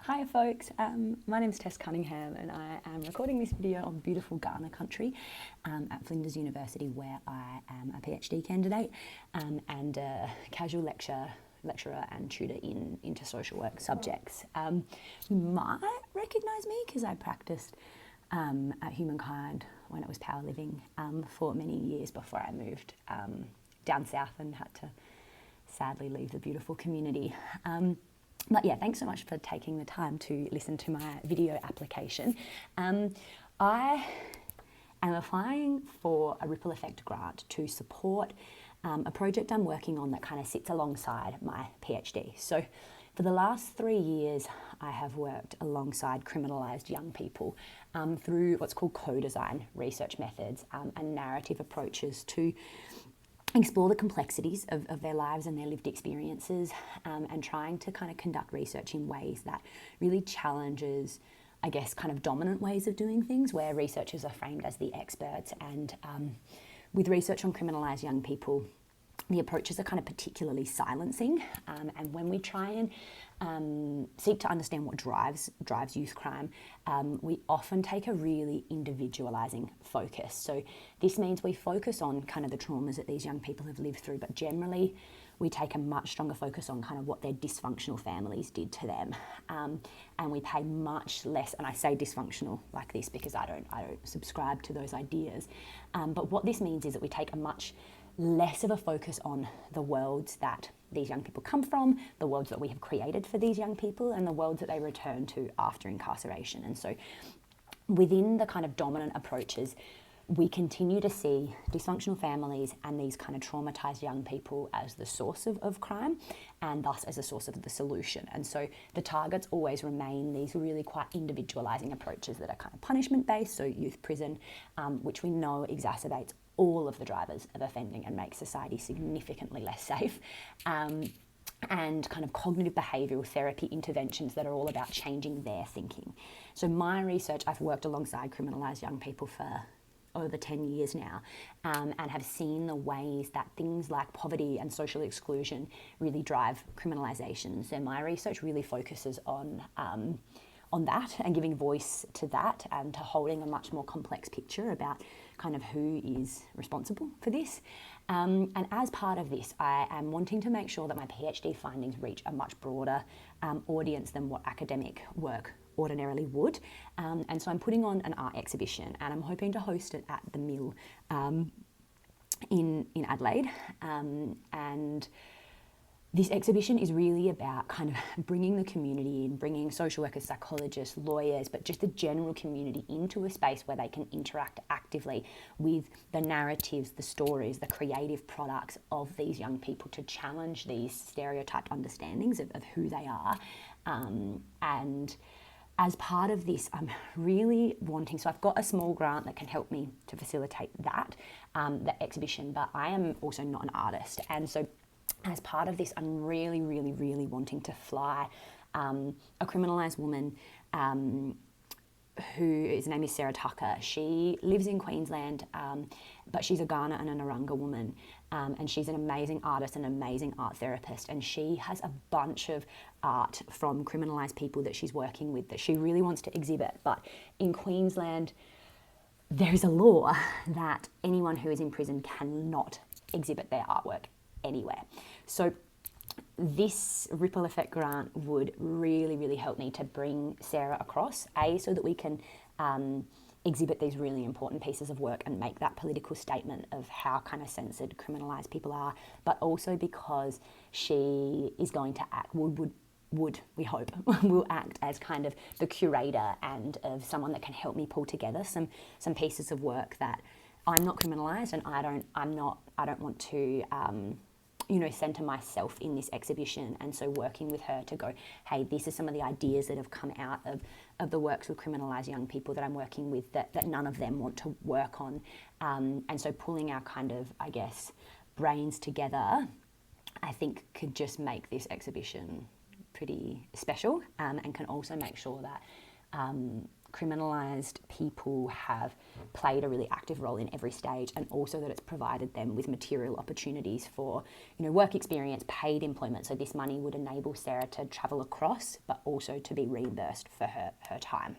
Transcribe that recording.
Hi folks, my name is Tess Cunningham and I am recording this video on beautiful Ghana country at Flinders University, where I am a PhD candidate and a casual lecturer and tutor into social work subjects. You might recognise me because I practiced at Humankind when it was powerliving for many years before I moved down south and had to sadly leave the beautiful community. But yeah, thanks so much for taking the time to listen to my video application. I am applying for a ripple effect grant to support a project I'm working on that kind of sits alongside my PhD. So for the last 3 years, I have worked alongside criminalised young people through what's called co-design research methods and narrative approaches to explore the complexities of their lives and their lived experiences, and trying to kind of conduct research in ways that really challenges, I guess, kind of dominant ways of doing things where researchers are framed as the experts. And with research on criminalised young people, the approaches are kind of particularly silencing, and when we try and seek to understand what drives youth crime, we often take a really individualising focus. So this means we focus on kind of the traumas that these young people have lived through, but generally we take a much stronger focus on kind of what their dysfunctional families did to them, and we pay much less. And I say dysfunctional like this because I don't subscribe to those ideas, but what this means is that we take a much less of a focus on the worlds that these young people come from, the worlds that we have created for these young people, and the worlds that they return to after incarceration. And so within the kind of dominant approaches, we continue to see dysfunctional families and these kind of traumatised young people as the source of crime, and thus as a source of the solution. And so the targets always remain these really quite individualising approaches that are kind of punishment-based, so youth prison, which we know exacerbates all of the drivers of offending and makes society significantly less safe, and kind of cognitive behavioural therapy interventions that are all about changing their thinking. So my research, I've worked alongside criminalised young people for over 10 years now, and have seen the ways that things like poverty and social exclusion really drive criminalisation. So my research really focuses on that and giving voice to that, and to holding a much more complex picture about kind of who is responsible for this. And as part of this, I am wanting to make sure that my PhD findings reach a much broader audience than what academic work ordinarily would. And so I'm putting on an art exhibition, and I'm hoping to host it at the Mill in Adelaide. And this exhibition is really about kind of bringing the community in, bringing social workers, psychologists, lawyers, but just the general community into a space where they can interact actively with the narratives, the stories, the creative products of these young people, to challenge these stereotyped understandings of who they are. And as part of this, I'm really wanting, so I've got a small grant that can help me to facilitate that, the exhibition, but I am also not an artist. And so as part of this, I'm really, really, really wanting to fly a criminalised woman whose name is Sarah Tucker. She lives in Queensland, but she's a Ghana and a Naranga woman, and she's an amazing artist, an amazing art therapist, and she has a bunch of art from criminalised people that she's working with that she really wants to exhibit. But in Queensland, there is a law that anyone who is in prison cannot exhibit their artwork anywhere. So this ripple effect grant would really, really help me to bring Sarah across, so that we can exhibit these really important pieces of work and make that political statement of how kind of censored criminalised people are, but also because she is going to act, would we hope, will act as kind of the curator and of someone that can help me pull together some pieces of work that I'm not criminalised, and I don't want to centre myself in this exhibition. And so working with her to go, hey, this is some of the ideas that have come out of the works with criminalised young people that I'm working with that none of them want to work on. And so pulling our kind of, I guess, brains together, I think could just make this exhibition pretty special, and can also make sure that criminalised people have played a really active role in every stage, and also that it's provided them with material opportunities for, work experience, paid employment. So this money would enable Sarah to travel across, but also to be reimbursed for her time.